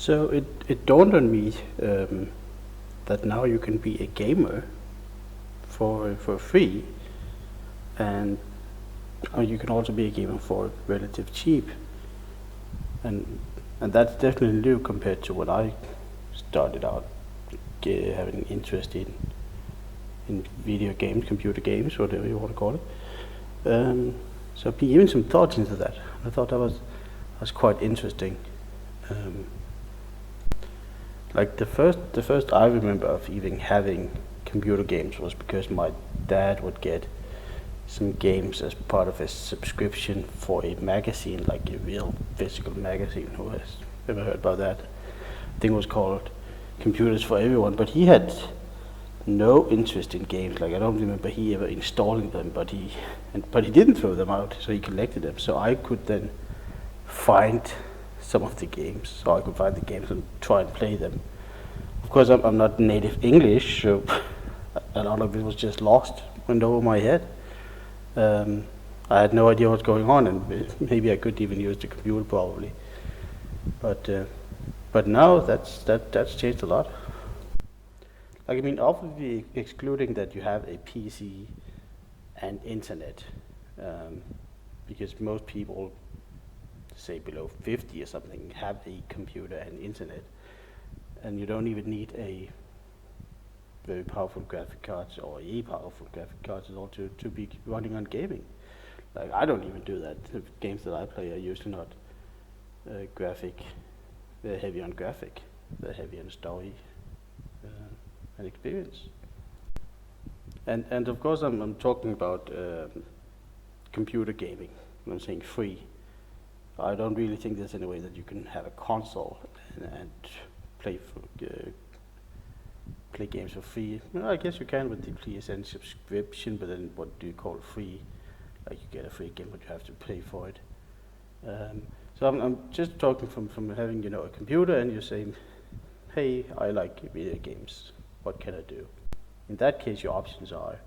So it dawned on me that now you can be a gamer for free, and you can also be a gamer for relative cheap, and and that's definitely new compared to when I started out having interest in video games, computer games, whatever you want to call it. So I've been giving some thoughts into that. I thought that was quite interesting. Um, Like the first I remember of even having computer games was because my dad would get some games as part of his subscription for a magazine, like a real physical magazine. Who has ever heard about that? I think it was called Computers for Everyone. But he had no interest in games. Like I don't remember he ever installing them, but he didn't throw them out. So he collected them. So I could then find some of the games. So I could find the games and try and play them. Of course, I'm not native English, so a lot of it was just lost, went over my head. I had no idea what's going on, and maybe I couldn't even use the computer probably. But now that's changed a lot. Like I mean, obviously excluding that you have a PC and internet, because most people, say below 50 or something, have a computer and internet, and you don't even need a very powerful graphic cards or a powerful graphic cards at all to be running on gaming. Like I don't even do that. The games that I play are usually not graphic. They're heavy on graphic. They're heavy on story and experience. And of course I'm talking about computer gaming. When I'm saying free, I don't really think there's any way that you can have a console and play play games for free. Well, I guess you can with the PSN subscription, but then what do you call free? Like you get a free game, but you have to pay for it. So I'm just talking from having a computer, and you're saying, hey, I like video games. What can I do? In that case, your options are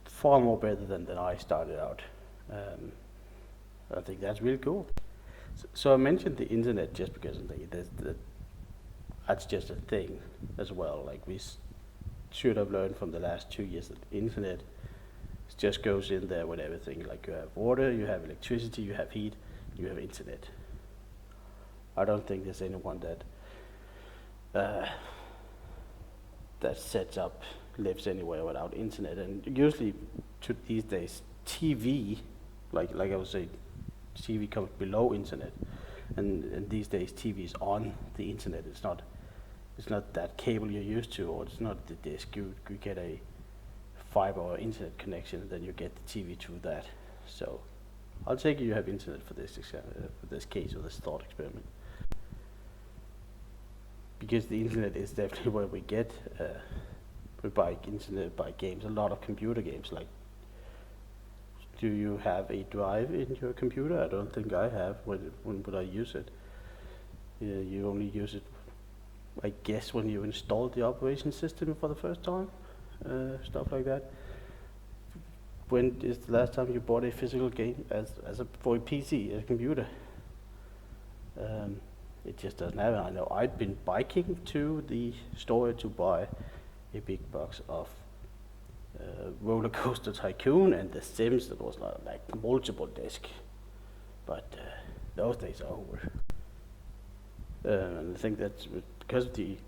far more better than I started out. I think that's really cool. So I mentioned the internet just because I think that's just a thing as well. Like we should have learned from the last 2 years that the internet just goes in there with everything. Like you have water, you have electricity, you have heat, you have internet. I don't think there's anyone that sets up, lives anywhere without internet. And usually to these days, TV, like I was saying, TV comes below internet, and these days TV is on the internet. It's not that cable you're used to, or it's not the disk. You get a fiber or internet connection, and then you get the TV through that. So I'll take you have internet for this case or this thought experiment, because the internet is definitely where we get we buy internet, buy games, a lot of computer games. Like, do you have a drive in your computer? I don't think I have. When would I use it? You only use it, I guess, when you install the operation system for the first time, stuff like that. When is the last time you bought a physical game for a PC, a computer? It just doesn't happen. I know I'd been biking to the store to buy a big box of Roller Coaster Tycoon and The Sims that was like multiple disc, but those days are over. And I think that's because of the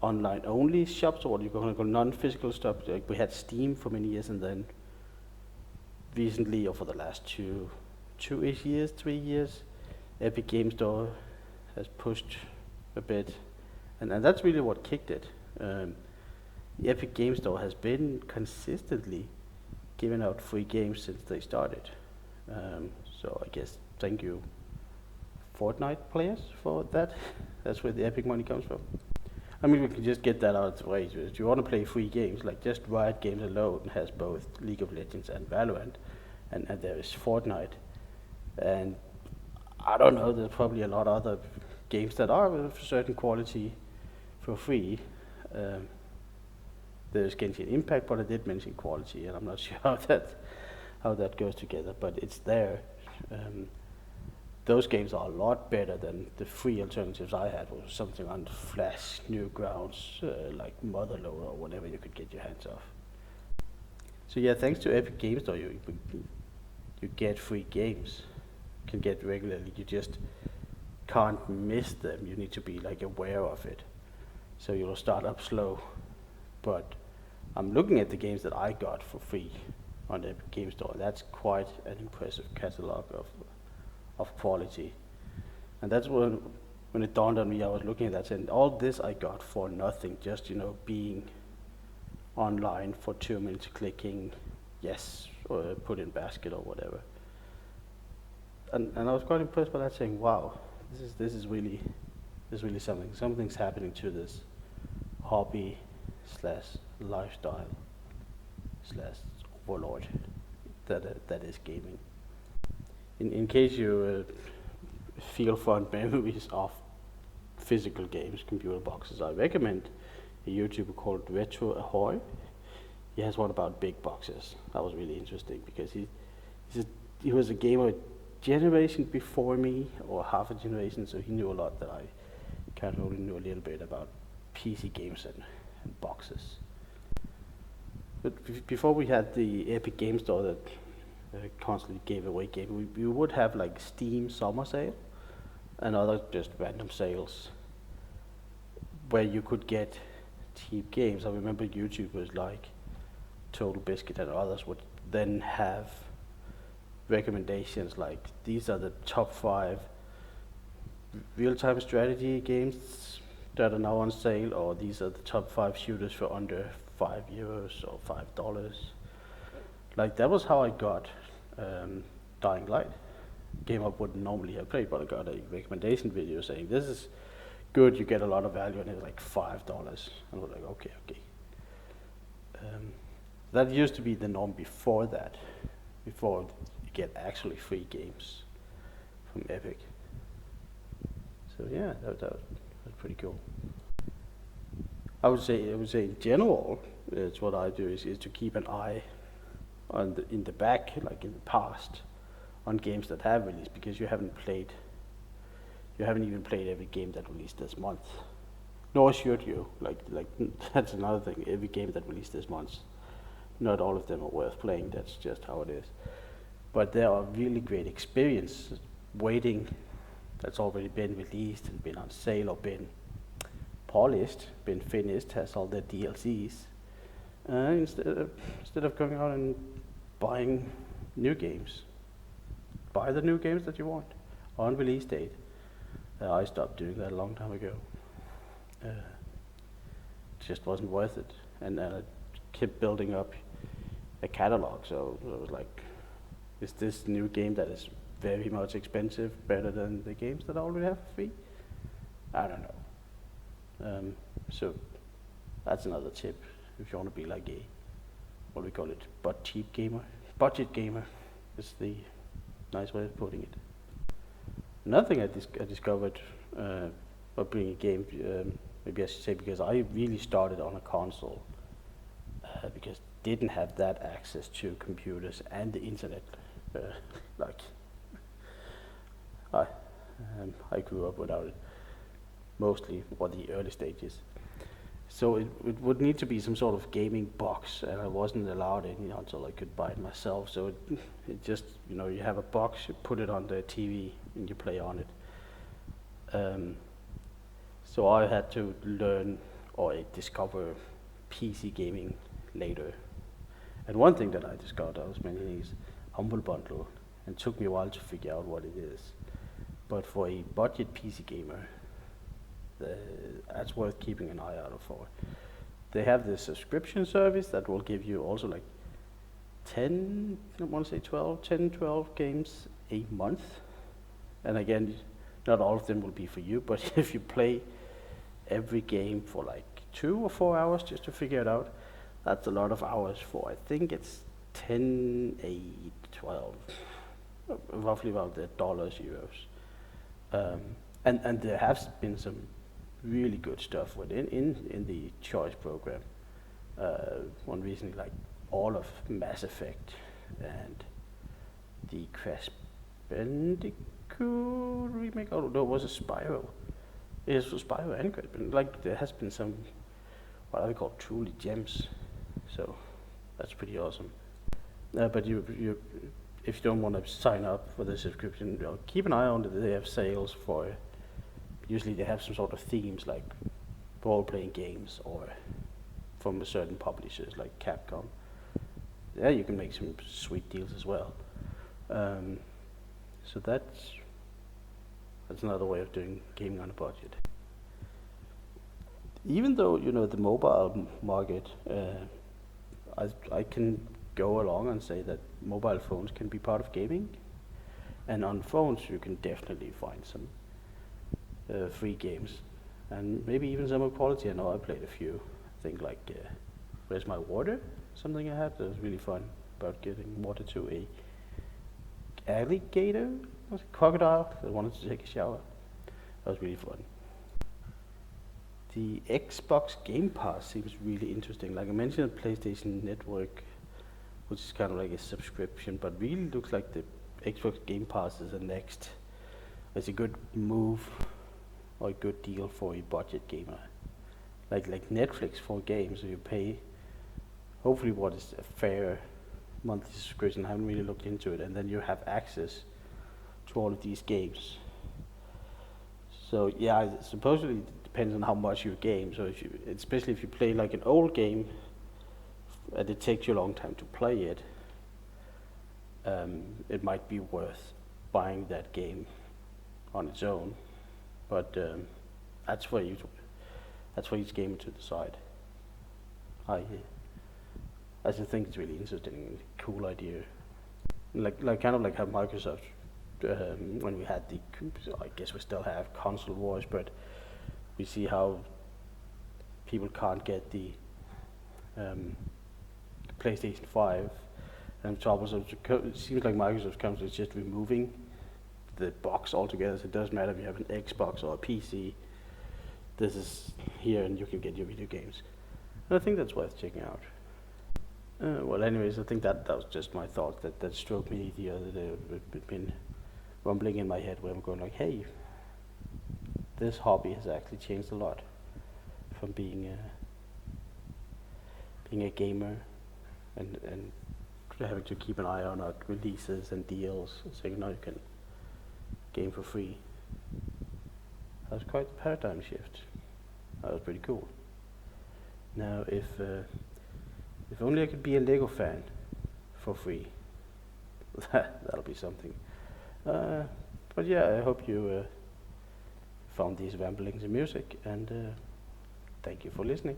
online only shops, or what you're going to call non-physical stuff. Like we had Steam for many years, and then recently, or for the last two-ish years, 3 years, Epic Game Store has pushed a bit, and that's really what kicked it. The Epic Game Store has been consistently giving out free games since they started. So I guess thank you, Fortnite players, for that. That's where the Epic money comes from. I mean, we can just get that out of the way. If you want to play free games, like just Riot Games alone has both League of Legends and Valorant, and there is Fortnite. And I don't know, there's probably a lot of other games that are of a certain quality for free. There's Genshin Impact, but I did mention quality, and I'm not sure how that goes together, but it's there. those games are a lot better than the free alternatives I had, was something on Flash, Newgrounds, like Motherload or whatever you could get your hands off. So yeah, thanks to Epic Games Store, you get free games, you can get regularly. You just can't miss them. You need to be like aware of it. So you'll start up slow, but I'm looking at the games that I got for free on the Epic Games Store. That's quite an impressive catalog of quality. And that's when it dawned on me, I was looking at that saying, all this I got for nothing, just, being online for 2 minutes, clicking yes, or put in basket or whatever. And I was quite impressed by that, saying, wow, this is really something. Something's happening to this hobby slash lifestyle slash overlord that is gaming. In case you feel fond memories of physical games, computer boxes, I recommend a YouTuber called Retro Ahoy. He has one about big boxes. That was really interesting because he was a gamer generation before me, or half a generation, so he knew a lot that I kind of only knew a little bit about PC games and boxes. But before we had the Epic Game Store that constantly gave away games, we would have like Steam summer sale and other just random sales where you could get cheap games. I remember YouTubers like Total Biscuit and others would then have recommendations like, these are the top 5 real-time strategy games that are now on sale, or these are the top 5 shooters for under €5 or $5. Like, that was how I got Dying Light. Game I wouldn't normally have played, but I got a recommendation video saying, this is good, you get a lot of value, and it was like $5. And I was like, okay. That used to be the norm before that, before you get actually free games from Epic. So yeah, that was pretty cool. I would say in general, it's what I do is to keep an eye on in the back, like in the past, on games that have released, because you haven't even played every game that released this month. Nor should you. Like that's another thing. Every game that released this month, not all of them are worth playing. That's just how it is. But there are really great experiences waiting. That's already been released and been on sale or been polished, been finished, has all their DLCs. Instead of going out and buying new games, buy the new games that you want on release date. I stopped doing that a long time ago. It just wasn't worth it, and I kept building up a catalog. So I was like, is this new game that is very much expensive better than the games that I already have for free? I don't know. So that's another tip if you want to be like a, what do we call it, budget gamer is the nice way of putting it. Another thing I discovered by bringing a game, maybe I should say, because I really started on a console, because didn't have that access to computers and the internet. I grew up without it, mostly for the early stages. So it would need to be some sort of gaming box, and I wasn't allowed any until I could buy it myself. So it just, you have a box, you put it on the TV, and you play on it. So I had to learn or discover PC gaming later. And one thing that I discovered, I was mentioning, is Humble Bundle, and it took me a while to figure out what it is. But for a budget PC gamer, that's worth keeping an eye out for. They have this subscription service that will give you also like 10 12 games a month. And again, not all of them will be for you, but if you play every game for like 2 or 4 hours just to figure it out, that's a lot of hours for, I think it's 10, 8, 12, roughly about the dollars, euros. And there has been some really good stuff within in the choice program. One recently, like all of Mass Effect and the Crash Bandicoot cool remake. Oh no, it was a Spyro. It was Spyro and Crash, but like there has been some what I call truly gems. So that's pretty awesome. But you if you don't want to sign up for the subscription, keep an eye on it. They have sales for. Usually they have some sort of themes like role-playing games or from a certain publishers like Capcom. Yeah, you can make some sweet deals as well. So that's another way of doing gaming on a budget. Even though the mobile market, I can go along and say that mobile phones can be part of gaming, and on phones you can definitely find some free games, and maybe even some of quality. I know I played a few. I think like Where's My Water? Something I had that was really fun about getting water to a alligator, was it crocodile that wanted to take a shower. That was really fun. The Xbox Game Pass seems really interesting. Like I mentioned, the PlayStation Network, which is kind of like a subscription, but really looks like the Xbox Game Pass is the next. It's a good move or a good deal for a budget gamer. Like Netflix for games, so you pay hopefully what is a fair monthly subscription. I haven't really looked into it, and then you have access to all of these games. So yeah, supposedly it depends on how much you game. So especially if you play like an old game, and it takes you a long time to play it, it might be worth buying that game on its own. But that's for each gamer to decide. I just think it's really interesting, cool idea. Like kind of like how Microsoft, when we had I guess we still have console wars, but we see how people can't get the PlayStation 5, and it seems like Microsoft comes with just removing the box altogether, so it doesn't matter if you have an Xbox or a PC, this is here and you can get your video games. And I think that's worth checking out. Well, anyways, I think that was just my thoughts that struck me the other day. It's been rumbling in my head where I'm going like, hey, this hobby has actually changed a lot from being a gamer and having to keep an eye on releases and deals, so now you can game for free. That was quite a paradigm shift. That was pretty cool. Now, if only I could be a Lego fan for free, that'll be something. But yeah, I hope you found these ramblings amusing, and thank you for listening.